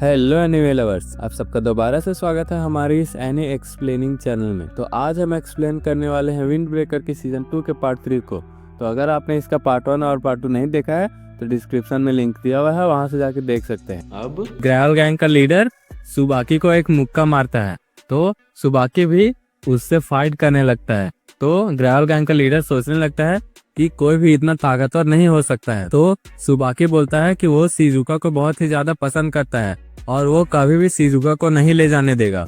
Hello anime lovers, आप सबका दोबारा से स्वागत है हमारी इस एनी एक्सप्लेनिंग चैनल में। तो आज हम एक्सप्लेन करने वाले हैं विंड ब्रेकर के सीजन 2 के पार्ट 3 को। तो अगर आपने इसका पार्ट 1 और पार्ट 2 नहीं देखा है तो डिस्क्रिप्शन में लिंक दिया हुआ है, वहां से जाके देख सकते हैं। अब ग्रायल गैंग का लीडर सुबाकी को एक मुक्का मारता है तो सुबाकी भी उससे फाइट करने लगता है। तो ग्रायल गैंग का लीडर सोचने लगता है कि कोई भी इतना ताकतवर नहीं हो सकता है। तो सुबाकी बोलता है कि वो शिजुका को बहुत ही ज्यादा पसंद करता है और वो कभी भी शिजुका को नहीं ले जाने देगा।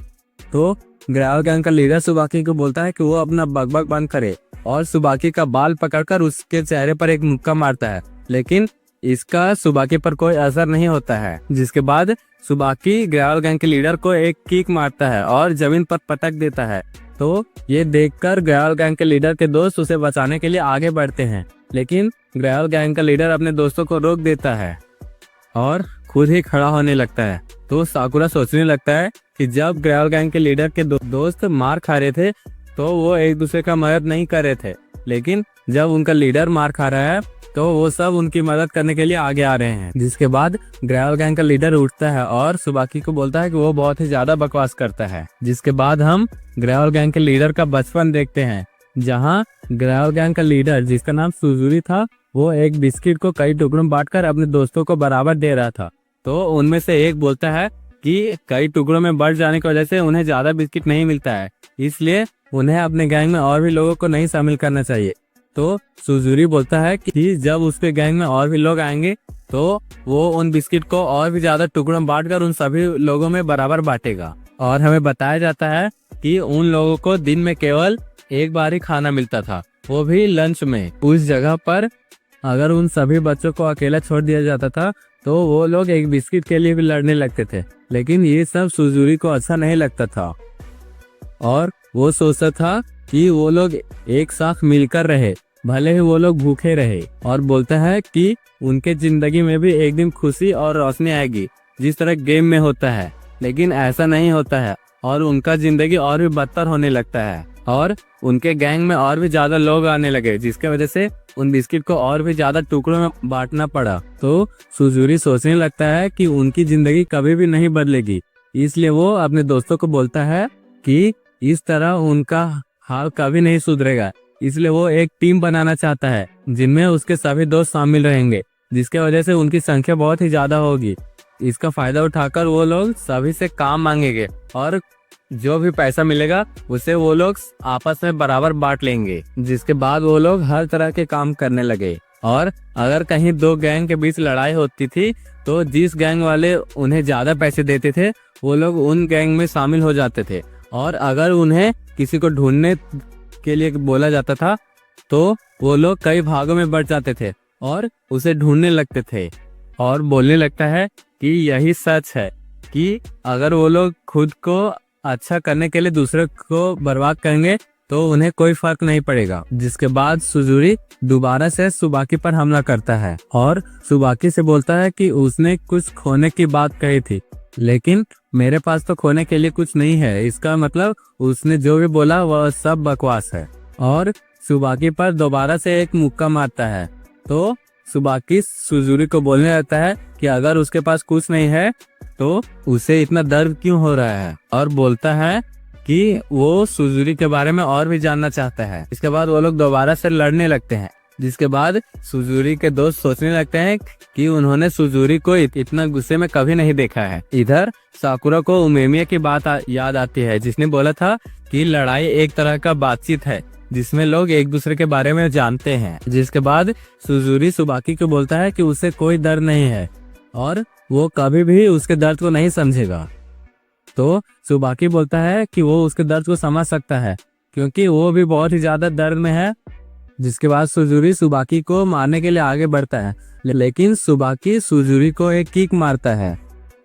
तो ग्रायल गैंग का लीडर सुबाकी को बोलता है कि वो अपना बकबक बंद करे और सुबाकी का बाल पकड़कर उसके चेहरे पर एक मुक्का मारता है, लेकिन इसका सुबाकी पर कोई असर नहीं होता है। जिसके बाद सुबाकी ग्रायल गैंग के लीडर को एक किक मारता है और जमीन पर पटक देता है। तो ये देखकर ग्रायल गैंग के लीडर के दोस्त उसे बचाने के लिए आगे बढ़ते हैं, लेकिन ग्रायल गैंग का लीडर अपने दोस्तों को रोक देता है और खुद ही खड़ा होने लगता है। तो साकुरा सोचने लगता है कि जब ग्रायल गैंग के लीडर के दोस्त मार खा रहे थे तो वो एक दूसरे का मदद नहीं कर रहे थे, लेकिन जब उनका लीडर मार खा रहा है तो वो सब उनकी मदद करने के लिए आगे आ रहे हैं। जिसके बाद ग्रायल गैंग का लीडर उठता है और सुबाकी को बोलता है कि वो बहुत ही ज्यादा बकवास करता है। जिसके बाद हम ग्रायल गैंग के लीडर का बचपन देखते हैं, जहाँ ग्रायल गैंग का लीडर जिसका नाम सुजुरी था वो एक बिस्किट को कई टुकड़ों में बांटकर अपने दोस्तों को बराबर दे रहा था। तो उनमें से एक बोलता है कि कई टुकड़ों में बढ़ जाने की वजह से उन्हें ज्यादा बिस्किट नहीं मिलता है, इसलिए उन्हें अपने गैंग में और भी लोगों को नहीं शामिल करना चाहिए। तो सुजुरी बोलता है कि जब उसके गैंग में और भी लोग आएंगे तो वो उन बिस्किट को और भी ज्यादा टुकड़ों में बांटकर उन सभी लोगों में बराबर बांटेगा। और हमें बताया जाता है कि उन लोगों को दिन में केवल एक बार ही खाना मिलता था, वो भी लंच में। उस जगह पर अगर उन सभी बच्चों को अकेला छोड़ दिया जाता था तो वो लोग एक बिस्किट के लिए भी लड़ने लगते थे, लेकिन ये सब सुजुरी को अच्छा नहीं लगता था और वो सोचता था कि वो लोग एक साथ मिलकर रहे, भले ही वो लोग भूखे रहे। और बोलता है कि उनके जिंदगी में भी एक दिन खुशी और रोशनी आएगी जिस तरह गेम में होता है, लेकिन ऐसा नहीं होता है और उनका जिंदगी और भी बदतर होने लगता है और उनके गैंग में और भी ज्यादा लोग आने लगे, जिसके वजह से उन बिस्किट को और भी ज्यादा टुकड़ों में बांटना पड़ा। तो सुजुरी सोचने लगता है कि उनकी जिंदगी कभी भी नहीं बदलेगी, इसलिए वो अपने दोस्तों को बोलता है कि इस तरह उनका हाल कभी नहीं सुधरेगा। इसलिए वो एक टीम बनाना चाहता है जिनमें उसके सभी दोस्त शामिल रहेंगे, जिसके वजह से उनकी संख्या बहुत ही ज्यादा होगी। इसका फायदा उठाकर वो लोग सभी से काम मांगेंगे और जो भी पैसा मिलेगा उसे वो लोग आपस में बराबर बांट लेंगे। जिसके बाद वो लोग हर तरह के काम करने लगे और अगर कहीं दो गैंग के बीच लड़ाई होती थी तो जिस गैंग वाले उन्हें ज्यादा पैसे देते थे वो लोग उन गैंग में शामिल हो जाते थे, और अगर उन्हें किसी को ढूंढने के लिए बोला जाता था तो वो लोग कई भागों में बढ़ जाते थे और उसे ढूंढने लगते थे। और बोलने लगता है कि यही सच है कि अगर वो लोग खुद को अच्छा करने के लिए दूसरे को बर्बाद करेंगे तो उन्हें कोई फर्क नहीं पड़ेगा। जिसके बाद सुजुरी दोबारा से सुबाकी पर हमला करता है और सुबाकी से बोलता है कि उसने कुछ खोने की बात कही थी, लेकिन मेरे पास तो खोने के लिए कुछ नहीं है। इसका मतलब उसने जो भी बोला वह सब बकवास है और सुबाकी पर दोबारा से एक मुक्का मारता है। तो सुबाकी सुजुरी को बोलने लगता है कि अगर उसके पास कुछ नहीं है तो उसे इतना दर्द क्यों हो रहा है, और बोलता है कि वो सुजुरी के बारे में और भी जानना चाहता है। इसके बाद वो लोग दोबारा से लड़ने लगते हैं। जिसके बाद सुजुरी के दोस्त सोचने लगते हैं कि उन्होंने सुजुरी को इतना गुस्से में कभी नहीं देखा है। इधर साकुरा को उमेमिया की बात याद आती है, जिसने बोला था कि लड़ाई एक तरह का बातचीत है जिसमें लोग एक दूसरे के बारे में जानते हैं। जिसके बाद सुजुरी सुबाकी को बोलता है कि उसे कोई दर्द नहीं है और वो कभी भी उसके दर्द को नहीं समझेगा। तो सुबाकी बोलता है कि वो उसके दर्द को समझ सकता है क्योंकि वो भी बहुत ही ज्यादा दर्द में है। जिसके बाद सुजुरी सुबाकी को मारने के लिए आगे बढ़ता है, लेकिन सुबाकी सुजुरी को एक किक मारता है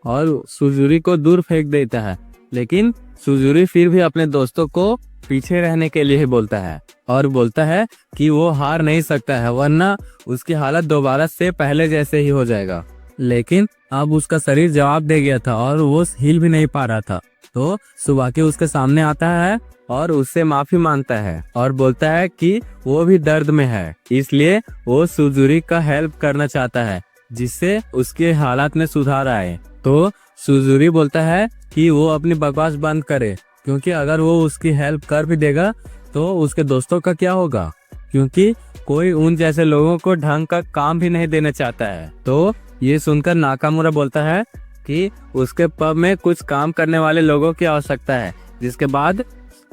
और सुजुरी को दूर फेंक देता है, लेकिन सुजुरी फिर भी अपने दोस्तों को पीछे रहने के लिए बोलता है और बोलता है कि वो हार नहीं सकता है, वरना उसकी हालत दोबारा से पहले जैसे ही हो जाएगा। लेकिन अब उसका शरीर जवाब दे गया था और वो हिल भी नहीं पा रहा था। तो सुबाकी उसके सामने आता है और उससे माफी मांगता है और बोलता है कि वो भी दर्द में है, इसलिए वो सुजुरी का हेल्प करना चाहता है जिससे उसके हालात में सुधार आए। तो सुजुरी बोलता है कि वो अपनी बकवास बंद करे, क्योंकि अगर वो उसकी हेल्प कर भी देगा तो उसके दोस्तों का क्या होगा, क्योंकि कोई उन जैसे लोगों को ढंग का काम भी नहीं देना चाहता है। तो ये सुनकर नाकामुरा बोलता है कि उसके पब में कुछ काम करने वाले लोगों की आवश्यकता है। जिसके बाद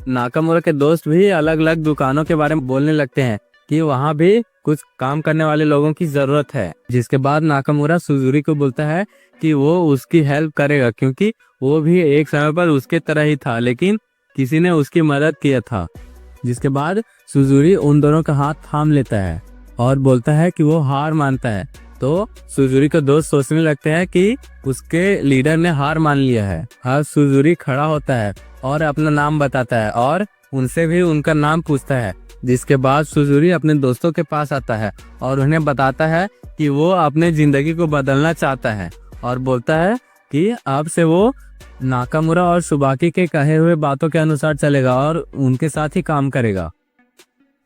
नाकामुरा के दोस्त भी अलग अलग दुकानों के बारे में बोलने लगते हैं कि वहाँ भी कुछ काम करने वाले लोगों की जरूरत है। जिसके बाद नाकामुरा सुजुरी को बोलता है कि वो उसकी हेल्प करेगा, क्योंकि वो भी एक समय पर उसके तरह ही था, लेकिन किसी ने उसकी मदद किया था। जिसके बाद सुजुरी उन दोनों का हाथ थाम लेता है और बोलता है कि वो हार मानता है। तो सुजुरी के दोस्त सोचने लगते हैं कि उसके लीडर ने हार मान लिया है। अब सुजुरी खड़ा होता है और अपना नाम बताता है और उनसे भी उनका नाम पूछता है। जिसके बाद सुजुरी अपने दोस्तों के पास आता है और उन्हें बताता है कि वो अपने जिंदगी को बदलना चाहता है और बोलता है कि अब से वो नाकामुरा और सुबाकी के कहे हुए बातों के अनुसार चलेगा और उनके साथ ही काम करेगा।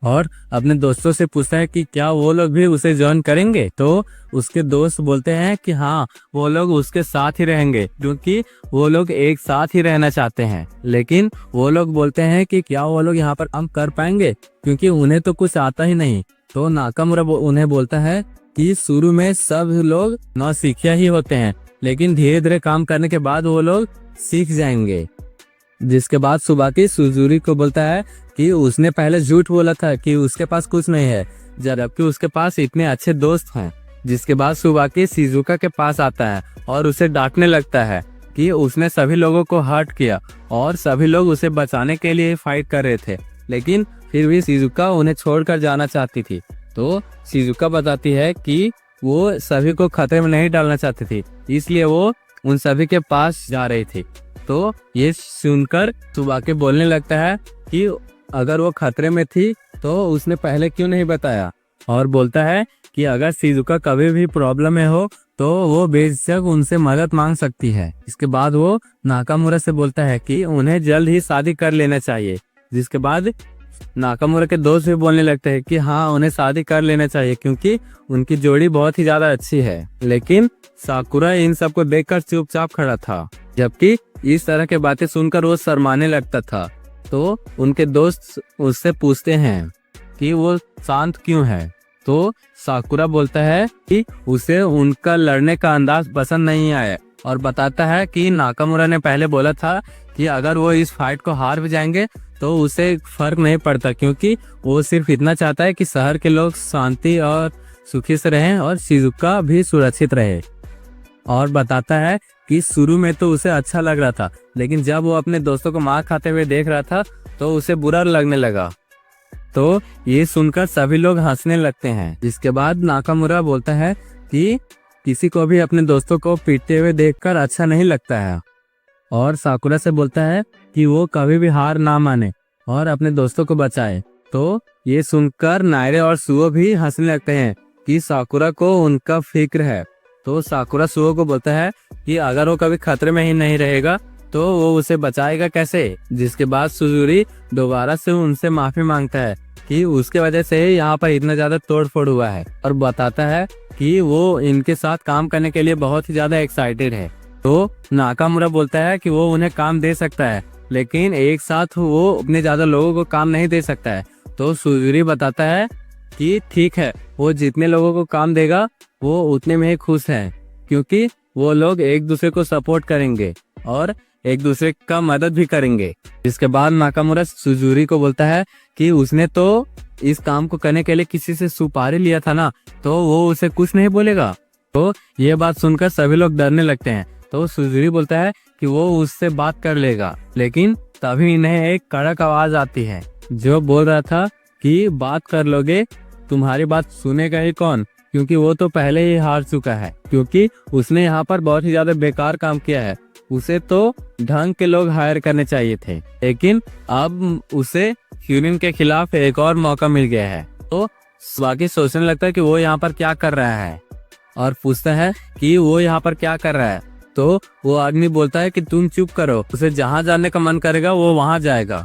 और अपने दोस्तों से पूछता है कि क्या वो लोग भी उसे ज्वाइन करेंगे। तो उसके दोस्त बोलते हैं कि हाँ, वो लोग उसके साथ ही रहेंगे, क्योंकि वो लोग एक साथ ही रहना चाहते हैं। लेकिन वो लोग बोलते हैं कि क्या वो लोग यहाँ पर काम कर पाएंगे, क्योंकि उन्हें तो कुछ आता ही नहीं। तो नाकामुरा उन्हें बोलता है कि शुरू में सब लोग नौसिखिया ही होते हैं, लेकिन धीरे धीरे काम करने के बाद वो लोग सीख जाएंगे। जिसके बाद सुबाकी सुजुरी को बोलता है कि उसने पहले झूठ बोला था कि उसके पास कुछ नहीं है, जबकि उसके पास इतने अच्छे दोस्त हैं। जिसके बाद सुबाकी शिजुका के पास आता है और उसे डांटने लगता है कि उसने सभी लोगों को हर्ट किया और सभी लोग उसे बचाने के लिए फाइट कर रहे थे, लेकिन फिर भी शिजुका उन्हें छोड़कर जाना चाहती थी। तो शिजुका बताती है कि वो सभी को खतरे में नहीं डालना चाहती थी, इसलिए वो उन सभी के पास जा रही थी। तो ये सुनकर सुबाकी बोलने लगता है कि अगर वो खतरे में थी तो उसने पहले क्यों नहीं बताया, और बोलता है कि अगर शिजुका कभी भी प्रॉब्लम में हो तो वो बेशक उनसे मदद मांग सकती है। इसके बाद वो नाकामुरा से बोलता है कि उन्हें जल्द ही शादी कर लेना चाहिए। जिसके बाद नाकामुरा के दोस्त भी बोलने लगते हैं कि हाँ, उन्हें शादी कर लेना चाहिए, क्योंकि उनकी जोड़ी बहुत ही ज्यादा अच्छी है। लेकिन साकुरा इन सबको देखकर चुपचाप खड़ा था, जबकि इस तरह के बातें सुनकर वो शर्माने लगता था। तो उनके दोस्त उससे पूछते हैं कि वो शांत क्यों है। तो साकुरा बोलता है कि उसे उनका लड़ने का अंदाज पसंद नहीं आया और बताता है कि नाकामुरा ने पहले बोला था कि अगर वो इस फाइट को हार भी जाएंगे तो उसे फर्क नहीं पड़ता, क्योंकि वो सिर्फ इतना चाहता है कि शहर के लोग शांति और सुखी से रहें और शिजुका भी सुरक्षित रहे। और बताता है कि शुरू में तो उसे अच्छा लग रहा था, लेकिन जब वो अपने दोस्तों को मार खाते हुए देख रहा था तो उसे बुरा लगने लगा। तो ये सुनकर सभी लोग हंसने लगते हैं। जिसके बाद नाकामुरा बोलता है कि किसी को भी अपने दोस्तों को पीटते हुए देखकर अच्छा नहीं लगता है, और साकुरा से बोलता है कि वो कभी भी हार ना माने और अपने दोस्तों को बचाए। तो ये सुनकर नायरे और सुओ भी हंसने लगते हैं कि साकुरा को उनका फिक्र है। तो साकुरा सुओ को बोलता है कि अगर वो कभी खतरे में ही नहीं रहेगा तो वो उसे बचाएगा कैसे। जिसके बाद सुजुरी दोबारा से उनसे माफी मांगता है कि उसके वजह से यहाँ पर इतना ज्यादा तोड़फोड़ हुआ है, और बताता है कि वो इनके साथ काम करने के लिए बहुत ही ज्यादा एक्साइटेड है। तो नाकामुरा बोलता है कि वो उन्हें काम दे सकता है, लेकिन एक साथ वो उतने ज्यादा लोगों को काम नहीं दे सकता है। तो सुजुरी बताता है कि ठीक है, वो जितने लोगों को काम देगा वो उतने में ही खुश है, क्योंकि वो लोग एक दूसरे को सपोर्ट करेंगे और एक दूसरे का मदद भी करेंगे। इसके बाद नाकामुरा सुजुरी को बोलता है कि उसने तो इस काम को करने के लिए किसी से सुपारी लिया था ना, तो वो उसे कुछ नहीं बोलेगा। तो ये बात सुनकर सभी लोग डरने लगते हैं। तो सुजुरी बोलता है कि वो उससे बात कर लेगा, लेकिन तभी इन्हें एक कड़क आवाज आती है जो बोल रहा था कि बात कर लोगे, तुम्हारी बात सुनेगा ही कौन, क्योंकि वो तो पहले ही हार चुका है, क्योंकि उसने यहाँ पर बहुत ही ज्यादा बेकार काम किया है। उसे तो ढंग के लोग हायर करने चाहिए थे, लेकिन अब उसे ह्यूरिन के खिलाफ एक और मौका मिल गया है। तो स्वाकी सोचने लगता है कि वो यहाँ पर क्या कर रहा है और पूछता है कि वो यहाँ पर क्या कर रहा है। तो वो आदमी बोलता है कि तुम चुप करो, उसे जहाँ जाने का मन करेगा वो वहाँ जाएगा।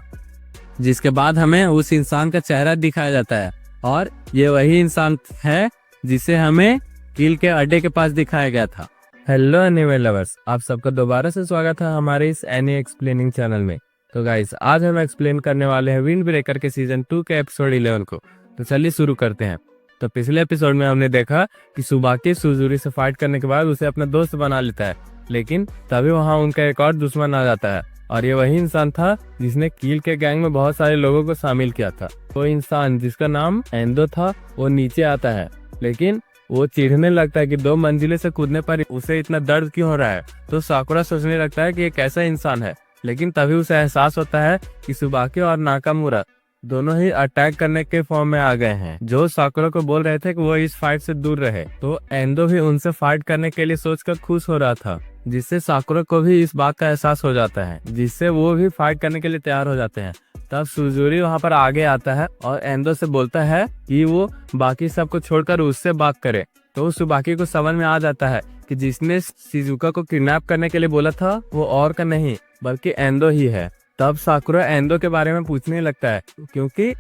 जिसके बाद हमें उस इंसान का चेहरा दिखाया जाता है, और ये वही इंसान है जिसे हमें किल के अड्डे के पास दिखाया गया था। हेलो एनीमे लवर्स, आप सबका दोबारा से स्वागत है हमारे इस एनी एक्सप्लेनिंग चैनल में। तो गाइस, आज हम एक्सप्लेन करने वाले हैं विंड ब्रेकर के सीजन 2 के एपिसोड 11 को। तो चलिए शुरू करते हैं। तो पिछले एपिसोड में हमने देखा कि सुबाकी सुजुरी से फाइट करने के बाद उसे अपना दोस्त बना लेता है, लेकिन तभी वहाँ उनका एक और दुश्मन आ जाता है, और ये वही इंसान था जिसने कील के गैंग में बहुत सारे लोगों को शामिल किया था। वो इंसान जिसका नाम एंडो था, वो नीचे आता है, लेकिन वो चिढ़ने लगता है कि 2 मंजिले से कूदने पर उसे इतना दर्द क्यों हो रहा है। तो साकुरा सोचने लगता है कि ये कैसा इंसान है, लेकिन तभी उसे एहसास होता है कि सुबाकी और नाकामुरा दोनों ही अटैक करने के फॉर्म में आ गए हैं, जो साकुरा को बोल रहे थे कि वो इस फाइट से दूर रहे। तो एंडो भी उनसे फाइट करने के लिए सोचकर खुश हो रहा था, जिससे साकुरा को भी इस बात का एहसास हो जाता है, जिससे वो भी फाइट करने के लिए तैयार हो जाते हैं। तब सुजुरी वहाँ पर आगे आता है और एंडो से बोलता है कि वो बाकी सबको छोड़कर उससे बात करे। तो सुबाकी को समझ में आ जाता है कि जिसने शिजुका को किडनैप करने के लिए बोला था वो और का नहीं बल्कि एंडो ही है। तब साकुरा एंडो के बारे में पूछने लगता है, क्योंकि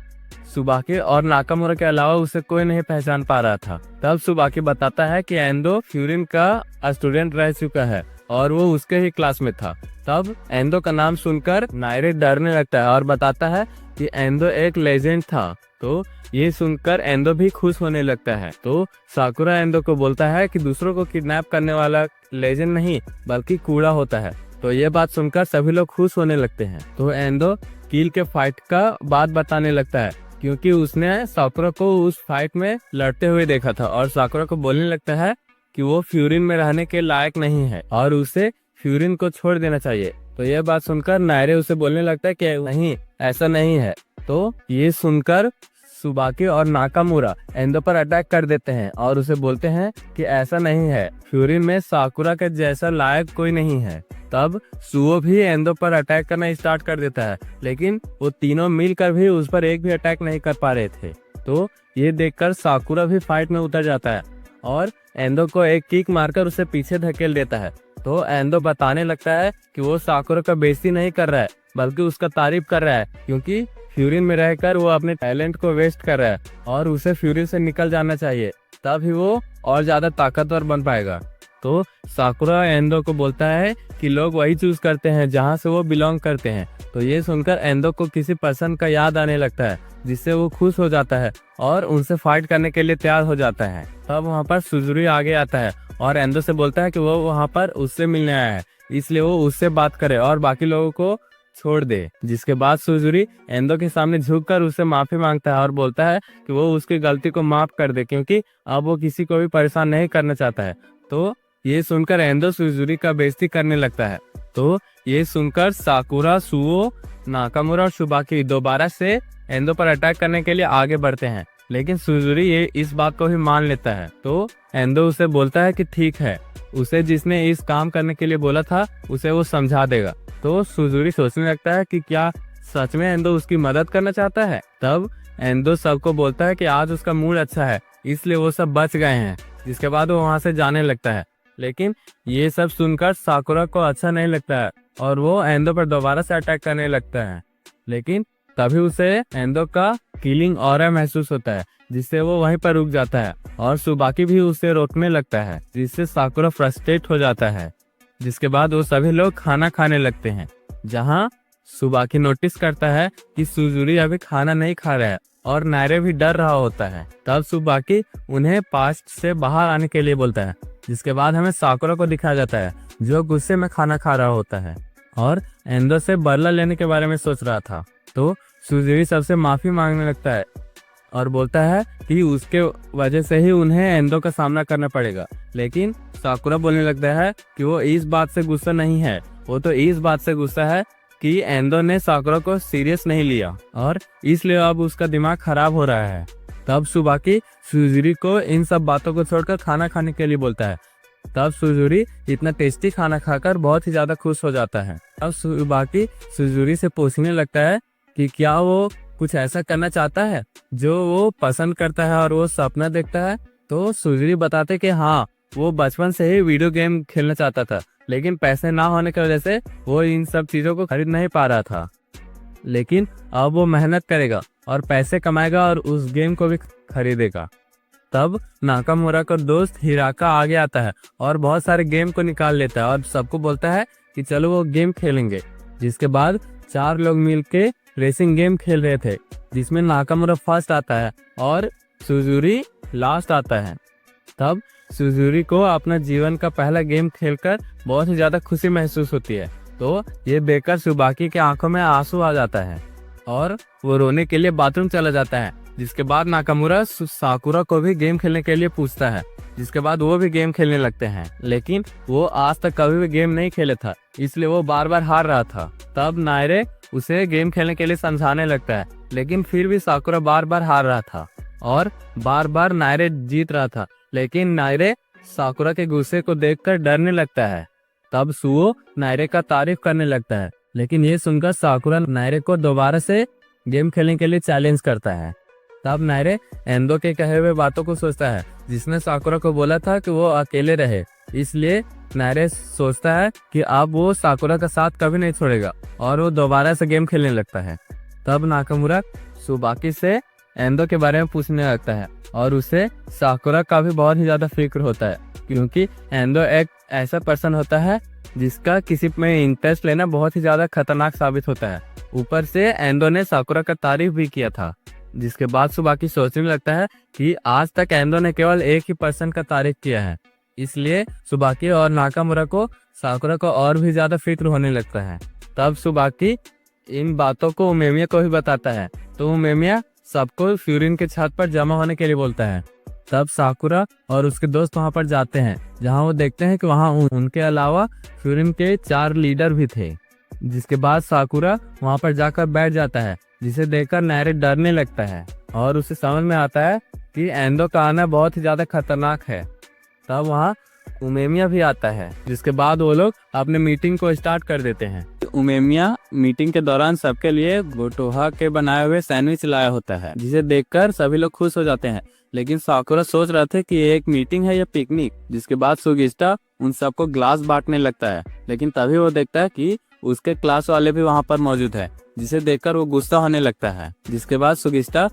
सुबाकी और नाकामुरा के अलावा उसे कोई नहीं पहचान पा रहा था। तब सुबाकी बताता है कि एंडो फ्यूरिन का स्टूडेंट रह चुका है और वो उसके ही क्लास में था। तब एंडो का नाम सुनकर नायरे डरने लगता है और बताता है कि एंडो एक लेजेंड था। तो ये सुनकर एंडो भी खुश होने लगता है। तो साकुरा एंडो को बोलता है कि दूसरों को किडनैप करने वाला लेजेंड नहीं बल्कि कूड़ा होता है। तो ये बात सुनकर सभी लोग खुश होने लगते हैं। तो एंडो कील के फाइट का बात बताने लगता है, क्योंकि उसने साकुरा को उस फाइट में लड़ते हुए देखा था, और साकुरा को बोलने लगता है कि वो फ्यूरिन में रहने के लायक नहीं है और उसे फ्यूरिन को छोड़ देना चाहिए। तो यह बात सुनकर नायरे उसे बोलने लगता है कि नहीं, ऐसा नहीं है। तो ये सुनकर सुबाकी और नाकामुरा एंडो पर अटैक कर देते हैं और उसे बोलते हैं कि ऐसा नहीं है, फ्यूरिन में साकुरा के जैसा लायक कोई नहीं है। तब सुओ भी एंडो पर अटैक करना स्टार्ट कर देता है, लेकिन वो तीनों मिलकर भी उस पर एक भी अटैक नहीं कर पा रहे थे। तो ये देखकर साकुरा भी फाइट में उतर जाता है और एंडो को एक किक मारकर उसे पीछे धकेल देता है। तो एंडो बताने लगता है कि वो साकुरा का बेइज्जती नहीं कर रहा है बल्कि उसका तारीफ कर रहा है, क्योंकि फ्यूरिन में रहकर वो अपने टैलेंट को वेस्ट कर रहा है और उसे फ्यूरिन से निकल जाना चाहिए, तभी वो और ज्यादा ताकतवर बन पाएगा। तो साकुरा एंडो को बोलता है कि लोग वही चूज करते हैं जहां से वो बिलोंग करते हैं। तो ये सुनकर एंडो को किसी पर्सन का याद आने लगता है, जिससे वो खुश हो जाता है और उनसे फाइट करने के लिए तैयार हो जाता है। तब वहाँ पर सुजुरी आगे आता है और एंडो से बोलता है कि वो वहाँ पर उससे मिलने आया है, इसलिए वो उससे बात करे और बाकी लोगों को छोड़ दे। जिसके बाद सुजुरी एंडो के सामने झुककर उससे माफी मांगता है और बोलता है कि वो उसकी गलती को माफ कर दे, क्योंकि अब वो किसी को भी परेशान नहीं करना चाहता है। तो ये सुनकर एंडो सुजुरी का बेइज्जती करने लगता है। तो ये सुनकर साकुरा, सुओ, नाकामुरा और सुबाकी दोबारा से एंडो पर अटैक करने के लिए आगे बढ़ते हैं, लेकिन सुजुरी ये इस बात को भी मान लेता है। तो एंडो उसे बोलता है कि ठीक है, उसे जिसने इस काम करने के लिए बोला था उसे वो समझा देगा। तो सुजुरी सोचने लगता है कि क्या सच में एंडो उसकी मदद करना चाहता है। तब एंडो सबको बोलता है कि आज उसका मूड अच्छा है, इसलिए वो सब बच गए हैं। जिसके बाद वो वहाँ से जाने लगता है, लेकिन ये सब सुनकर साकुरा को अच्छा नहीं लगता है और वो एंडो पर दोबारा से अटैक करने लगता है। लेकिन तभी उसे एंडो का किलिंग ऑरा महसूस होता है, जिससे वो वहीं पर रुक जाता है और सुबाकी भी उसे रोकने लगता है, जिससे साकुरा फ्रस्ट्रेट हो जाता है। जिसके बाद वो सभी लोग खाना खाने लगते हैं, जहाँ सुबाकी नोटिस करता है कि सुजुरी अभी खाना नहीं खा रहा है और नायरे भी डर रहा होता है। तब सुबाकी उन्हें पास्ट से बाहर आने के लिए बोलता है। जिसके बाद हमें साकुरा को दिखाया जाता है, जो गुस्से में खाना खा रहा होता है और एंडो से बदला लेने के बारे में सोच रहा था। तो सुजुरी सबसे माफी मांगने लगता है और बोलता है कि उसके वजह से ही उन्हें एंडो का सामना करना पड़ेगा। लेकिन साकुरा बोलने लगता है कि वो इस बात से गुस्सा नहीं है, वो तो इस बात से गुस्सा है कि एंडो ने साकुरा को सीरियस नहीं लिया और इसलिए अब उसका दिमाग खराब हो रहा है। तब सुबाकी सुजुरी को इन सब बातों को छोड़कर खाना खाने के लिए बोलता है। तब सुजुरी इतना टेस्टी खाना खाकर बहुत ही ज्यादा खुश हो जाता है। अब सुबाकी सुजुरी से पूछने लगता है कि क्या वो कुछ ऐसा करना चाहता है जो वो पसंद करता है और वो सपना देखता है। तो सुजुरी बताते कि हाँ, वो बचपन से ही वीडियो गेम खेलना चाहता था, लेकिन पैसे ना होने की वजह से वो इन सब चीजों को खरीद नहीं पा रहा था। लेकिन अब वो मेहनत करेगा और पैसे कमाएगा और उस गेम को भी खरीदेगा। तब नाकामुरा का दोस्त हिराका आगे आता है और बहुत सारे गेम को निकाल लेता है और सबको बोलता है कि चलो वो गेम खेलेंगे। जिसके बाद 4 लोग मिलके रेसिंग गेम खेल रहे थे, जिसमें नाकामुरा फर्स्ट आता है और सुजुरी लास्ट आता है। तब सुजुरी को अपना जीवन का पहला गेम खेलकर बहुत ही ज्यादा खुशी महसूस होती है। तो ये देखकर सुबाकी के आंखों में आंसू आ जाता है और वो रोने के लिए बाथरूम चला जाता है। जिसके बाद नाकामुरा साकुरा को भी गेम खेलने के लिए पूछता है, जिसके बाद वो भी गेम खेलने लगते हैं। लेकिन वो आज तक कभी भी गेम नहीं खेले था, इसलिए वो बार बार हार रहा था। तब नायरे उसे गेम खेलने के लिए समझाने लगता है, लेकिन फिर भी साकुरा बार बार हार रहा था और बार बार नायरे जीत रहा था। लेकिन नायरे साकुरा के गुस्से को देखकर डरने लगता है। तब सुओ नायरे का तारीफ करने लगता है, लेकिन ये सुनकर साकुरा नायरे को दोबारा से गेम खेलने के लिए चैलेंज करता है। तब नायरे एंदो के कहे हुए बातों को सोचता है, जिसने साकुरा को बोला था कि वो अकेले रहे। इसलिए नायरे सोचता है कि अब वो साकुरा का साथ कभी नहीं छोड़ेगा और वो दोबारा से गेम खेलने लगता है। तब नाकामुरा सुबाकी से एंदो के बारे में पूछने लगता है और उसे साकुरा का भी बहुत ही ज्यादा फिक्र होता है, क्योंकि एंदो एक ऐसा पर्सन होता है जिसका किसी में इंटरेस्ट लेना बहुत ही ज्यादा खतरनाक साबित होता है। ऊपर से एंदो ने साकुरा का तारीफ भी किया था। जिसके बाद सुबाकी सोचने लगता है कि आज तक एंदो ने केवल एक ही पर्सन का तारीफ किया है, इसलिए सुबाकी और नाकामुरा को साकुरा को और भी ज्यादा फिक्र होने लगता है। तब सुबाकी इन बातों को उमेमिया को भी बताता है, तो उमेमिया सबको फ्यूरिन के छत पर जमा होने के लिए बोलता है। तब साकुरा और उसके दोस्त वहां पर जाते हैं, जहां वो देखते हैं कि वहां उनके अलावा फ्यूरिन के 4 लीडर भी थे। जिसके बाद साकुरा वहां पर जाकर बैठ जाता है, जिसे देखकर नायरे डरने लगता है और उसे समझ में आता है कि एंदो का आना बहुत ही ज्यादा खतरनाक है। तब वहाँ उमेमिया भी आता है, जिसके बाद वो लोग अपने मीटिंग को स्टार्ट कर देते हैं। उमेमिया मीटिंग के दौरान सबके लिए गोटोहा के बनाए हुए सैंडविच लाया होता है, जिसे देखकर सभी लोग खुश हो जाते हैं। लेकिन साकुरा सोच रहा था कि ये एक मीटिंग है या पिकनिक। जिसके बाद सुगिस्टा उन सबको ग्लास बांटने लगता है, लेकिन तभी वो देखता है कि उसके क्लास वाले भी वहाँ पर मौजूद है, जिसे देखकर वो गुस्सा होने लगता है। जिसके बाद सुगिस्टा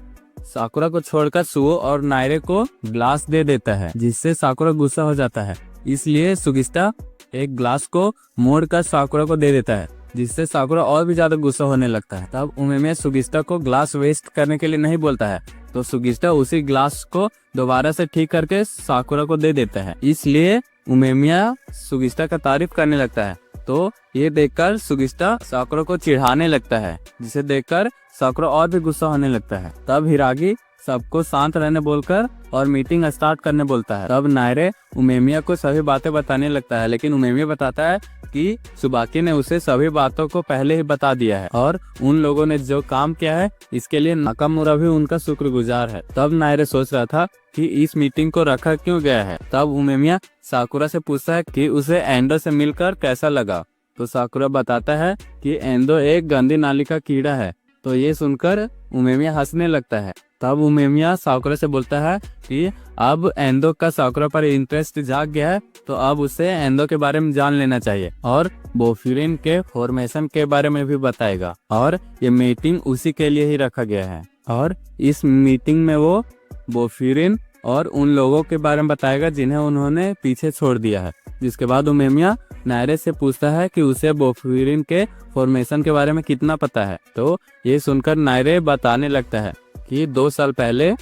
साकुरा को छोड़कर सुओ और नायरे को ग्लास दे देता है, जिससे साकुरा गुस्सा हो जाता है। इसलिए सुगिस्टा एक ग्लास को मोड़कर साकुरा को दे देता है, जिससे साकुरा और भी ज्यादा गुस्सा होने लगता है। तब उमेमिया सुगिस्टा को ग्लास वेस्ट करने के लिए नहीं बोलता है, तो सुगिस्टा उसी ग्लास को दोबारा से ठीक करके साकुरा को दे देता है। इसलिए उमेमिया सुगिस्टा का तारीफ करने लगता है, तो ये देखकर सुगिस्टा साकुरा को चिढ़ाने लगता है, जिसे देखकर साकुरा और भी गुस्सा होने लगता है। तब हिरागी सबको शांत रहने बोलकर और मीटिंग स्टार्ट करने बोलता है। तब नायरे उमेमिया को सभी बातें बताने लगता है, लेकिन उमेमिया बताता है कि सुबाकी ने उसे सभी बातों को पहले ही बता दिया है और उन लोगों ने जो काम किया है इसके लिए नाकामुरा भी उनका शुक्रगुजार है। तब नायरे सोच रहा था कि इस मीटिंग को रखा क्यों गया है। तब उमेमिया साकुरा से पूछता है कि उसे एंडो से मिलकर कैसा लगा, तो साकुरा बताता है कि एंडो एक गंदी नाली का कीड़ा है। तो ये सुनकर उमेमिया हंसने लगता है। तब उमेमिया साकुरा से बोलता है कि अब एंडो का साकुरा पर इंटरेस्ट जाग गया है, तो अब उसे एंडो के बारे में जान लेना चाहिए और बोफ्यूरिन के फॉर्मेशन के बारे में भी बताएगा। और ये मीटिंग उसी के लिए ही रखा गया है और इस मीटिंग में वो बोफ्यूरिन और उन लोगों के बारे में बताएगा जिन्हें उन्होंने पीछे छोड़ दिया है। जिसके बाद उमेमिया नायरे से पूछता है कि उसे बोफ्यूरिन के फॉर्मेशन के बारे में कितना पता है। तो ये सुनकर नायरे बताने लगता है कि 2 साल पहले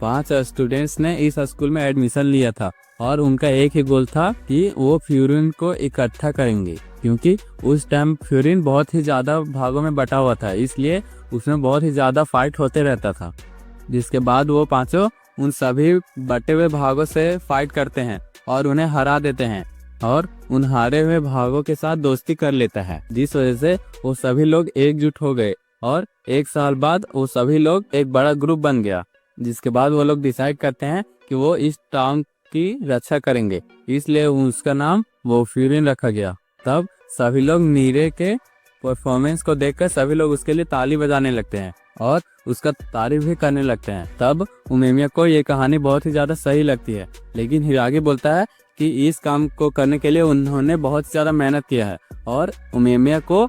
5 स्टूडेंट्स ने इस स्कूल में एडमिशन लिया था और उनका एक ही गोल था कि वो फ्यूरिन को इकट्ठा करेंगे, क्योंकि उस टाइम फ्यूरिन बहुत ही ज्यादा भागों में बटा हुआ था, इसलिए उसमें बहुत ही ज्यादा फाइट होते रहता था। जिसके बाद वो 5 उन सभी बटे हुए भागों से फाइट करते हैं और उन्हें हरा देते हैं और उन हारे हुए भागों के साथ दोस्ती कर लेता है, जिस वजह से वो सभी लोग एकजुट हो गए और 1 साल बाद वो सभी लोग एक बड़ा ग्रुप बन गया। जिसके बाद वो लोग डिसाइड करते हैं कि वो इस टाउन की रक्षा करेंगे, इसलिए उसका नाम बोफ्यूरिन रखा गया। तब सभी लोग नीरे के परफॉर्मेंस को देखकर सभी लोग उसके लिए ताली बजाने लगते हैं और उसका तारीफ भी करने लगते हैं। तब उमेमिया को ये कहानी बहुत ही ज्यादा सही लगती है, लेकिन हिरागी बोलता है कि इस काम को करने के लिए उन्होंने बहुत ज्यादा मेहनत किया है और उमेमिया को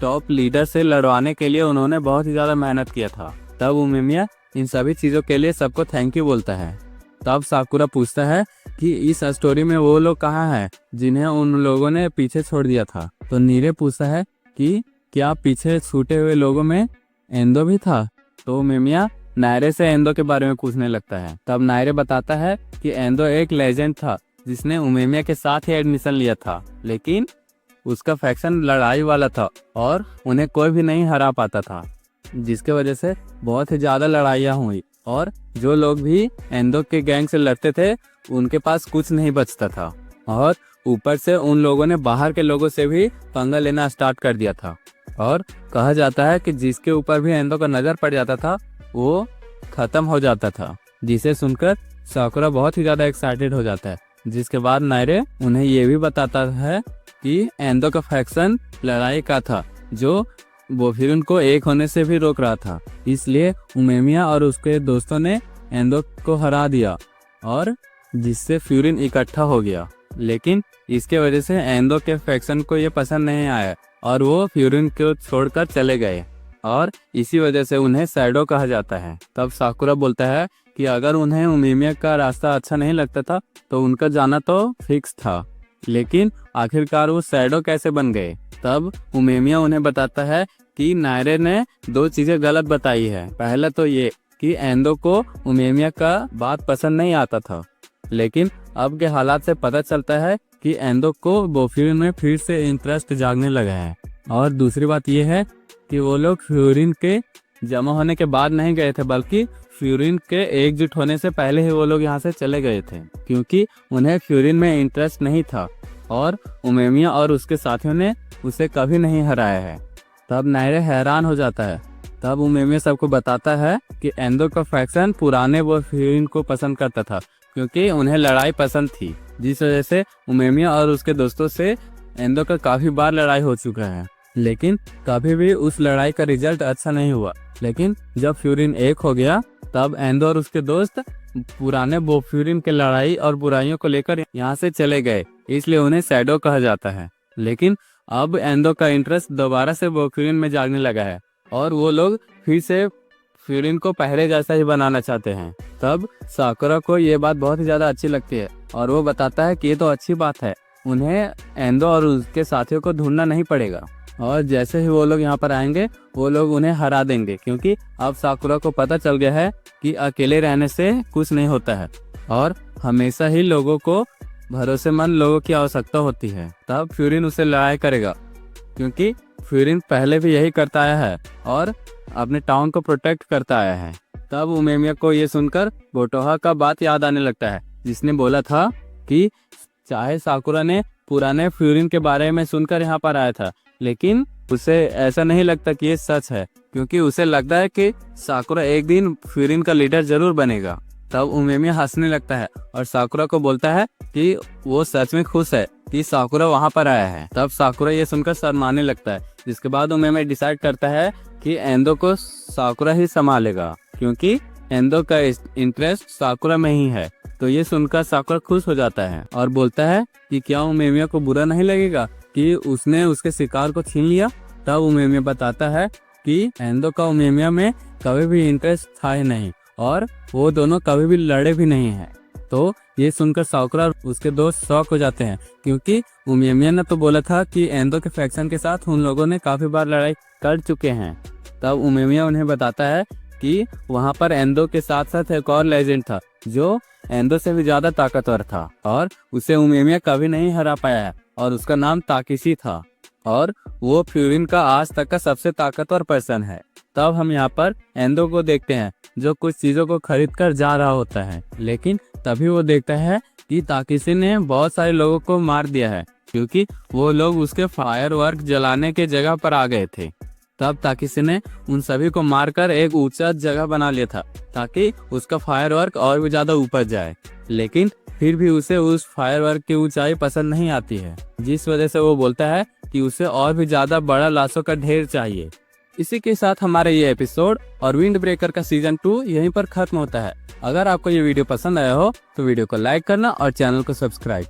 टॉप लीडर से लड़वाने के लिए उन्होंने बहुत ही ज्यादा मेहनत किया था। तब उमेमिया इन सभी चीजों के लिए सबको थैंक यू बोलता है। तब साकुरा पूछता है कि इस स्टोरी में वो लोग कहाँ हैं जिन्हें उन लोगों ने पीछे छोड़ दिया था। तो नीरे पूछता है कि क्या पीछे छूटे हुए लोगों में एंदो भी था। तो उमेमिया नायरे से एंदो के बारे में पूछने लगता है। तब नायरे बताता है कि एंदो एक लेजेंड था जिसने उमेमिया के साथ ही एडमिशन लिया था, लेकिन उसका फैक्शन लड़ाई वाला था और उन्हें कोई भी नहीं हरा पाता था, जिसके वजह से बहुत ही ज़्यादा लड़ाइयाँ हुई और जो लोग भी एंदो के गैंग से लड़ते थे उनके पास कुछ नहीं बचता था। और ऊपर से उन लोगों ने बाहर के लोगों से भी पंगा लेना स्टार्ट कर दिया था और कहा जाता है कि जिसके ऊपर भी एंदो का नज़र पड़ जाता था वो ख़त्म हो जाता था, जिसे सुनकर साकुरा बहुत ही ज़्यादा एक्साइटेड हो जाता है। जिसके बाद नायरे उन्हें ये भी बताता है कि एंदो का फैक्शन लड़ाई का था जो बोफिरुन को एक होने से भी रोक रहा था, इसलिए उमेमिया और उसके दोस्तों ने एंदो को हरा दिया और जिससे फ्यूरिन इकट्ठा हो गया। लेकिन इसके वजह से एंदो के फैक्शन को ये पसंद नहीं आया और वो फ्यूरिन को छोड़कर चले गए और इसी वजह से उन्हें शैडो कहा जाता है। तब साकुरा बोलता है कि अगर उन्हें उमेमिया का रास्ता अच्छा नहीं लगता था तो उनका जाना तो फिक्स था, लेकिन आखिरकार वो शैडो कैसे बन गए। तब उमेमिया उन्हें बताता है कि नायरे ने 2 चीजें गलत बताई है। पहला तो ये कि एंदो को उमेमिया का बात पसंद नहीं आता था, लेकिन अब के हालात से पता चलता है कि एंदो को बोफिरुन में फिर से इंटरेस्ट जागने लगा है। और दूसरी बात यह है कि वो लोग फ्यूरिन के जमा होने के बाद नहीं गए थे, बल्कि फ्यूरिन के एकजुट होने से पहले ही वो लोग यहाँ से चले गए थे, क्योंकि उन्हें फ्यूरिन में इंटरेस्ट नहीं था और उमेमिया और उसके साथियों ने उसे कभी नहीं हराया है। तब नायरे हैरान हो जाता है। तब उमेमिया सबको बताता है कि एंदो का फैक्शन पुराने वो फ्यूरिन को पसंद करता था, क्योंकि उन्हें लड़ाई पसंद थी, जिस वजह से उमेमिया और उसके दोस्तों से एंदो का काफ़ी बार लड़ाई हो चुका है, लेकिन कभी भी उस लड़ाई का रिजल्ट अच्छा नहीं हुआ। लेकिन जब फ्यूरिन एक हो गया तब एंदो और उसके दोस्त पुराने बोफ्यूरिन के लड़ाई और बुराइयों को लेकर यहाँ से चले गए, इसलिए उन्हें शैडो कहा जाता है। लेकिन अब एंदो का इंटरेस्ट दोबारा से बोफ्यूरिन में जागने लगा है और वो लोग फिर से फ्यूरिन को पहले जैसा ही बनाना चाहते हैं। तब साकुरा को ये बात बहुत ही ज़्यादा अच्छी लगती है और वो बताता है कि ये तो अच्छी बात है, उन्हें एंदो और उसके साथियों को ढूंढना नहीं पड़ेगा और जैसे ही वो लोग यहाँ पर आएंगे वो लोग उन्हें हरा देंगे, क्योंकि अब साकुरा को पता चल गया है कि अकेले रहने से कुछ नहीं होता है और हमेशा ही लोगों को भरोसेमंद लोगों की आवश्यकता होती है। तब फ्यूरिन उसे लड़ाई करेगा, क्योंकि फ्यूरिन पहले भी यही करता आया है और अपने टाउन को प्रोटेक्ट करता आया है। तब उमेमिया को ये सुनकर बोटोहा का बात याद आने लगता है, जिसने बोला था कि चाहे साकुरा ने पुराने फ्यूरिन के बारे में सुनकर यहाँ पर आया था, लेकिन उसे ऐसा नहीं लगता कि ये सच है, क्योंकि उसे लगता है कि साकुरा एक दिन फ्यूरिन का लीडर जरूर बनेगा। तब उमेमिया हंसने लगता है और साकुरा को बोलता है कि वो सच में खुश है कि साकुरा वहाँ पर आया है। तब साकुरा ये सुनकर शर्माने लगता है, जिसके बाद उमेमिया डिसाइड करता है कि एंदो को साकुरा ही संभालेगा, क्योंकि एंदो का इंटरेस्ट साकुरा में ही है। तो ये सुनकर साकुरा खुश हो जाता है और बोलता है कि क्या उमेमिया को बुरा नहीं लगेगा कि उसने उसके शिकार को छीन लिया। तब उमेमिया बताता है कि एंदो का उमेमिया में कभी भी इंटरेस्ट था ही नहीं और वो दोनों कभी भी लड़े भी नहीं हैं। तो ये सुनकर साकुरा उसके दोस्त शॉक हो जाते हैं, क्योंकि उमेमिया ने तो बोला था कि एंदो के फैक्शन के साथ उन लोगों ने काफी बार लड़ाई कर चुके हैं। तब उमेमिया उन्हें बताता है कि वहाँ पर एंदो के साथ साथ एक और लेजेंड था जो एंदो से भी ज्यादा ताकतवर था और उसे उमेमिया कभी नहीं हरा पाया है और उसका नाम ताकिशी था और वो फ्यूरिन का आज तक का सबसे ताकतवर पर्सन है। तब हम यहाँ पर एंदो को देखते हैं जो कुछ चीजों को खरीद कर जा रहा होता है, लेकिन तभी वो देखता है कि ताकिशी ने बहुत सारे लोगों को मार दिया है, क्योंकि वो लोग उसके फायरवर्क जलाने के जगह पर आ गए थे। तब ताकिशी ने उन सभी को मारकर एक ऊंचा जगह बना लिया था ताकि उसका फायरवर्क और भी ज्यादा ऊपर जाए, लेकिन फिर भी उसे उस फायरवर्क की ऊंचाई पसंद नहीं आती है, जिस वजह से वो बोलता है कि उसे और भी ज्यादा बड़ा लाशों का ढेर चाहिए। इसी के साथ हमारे ये एपिसोड और विंड ब्रेकर का सीजन 2 यहीं पर खत्म होता है। अगर आपको ये वीडियो पसंद आया हो तो वीडियो को लाइक करना और चैनल को सब्सक्राइब।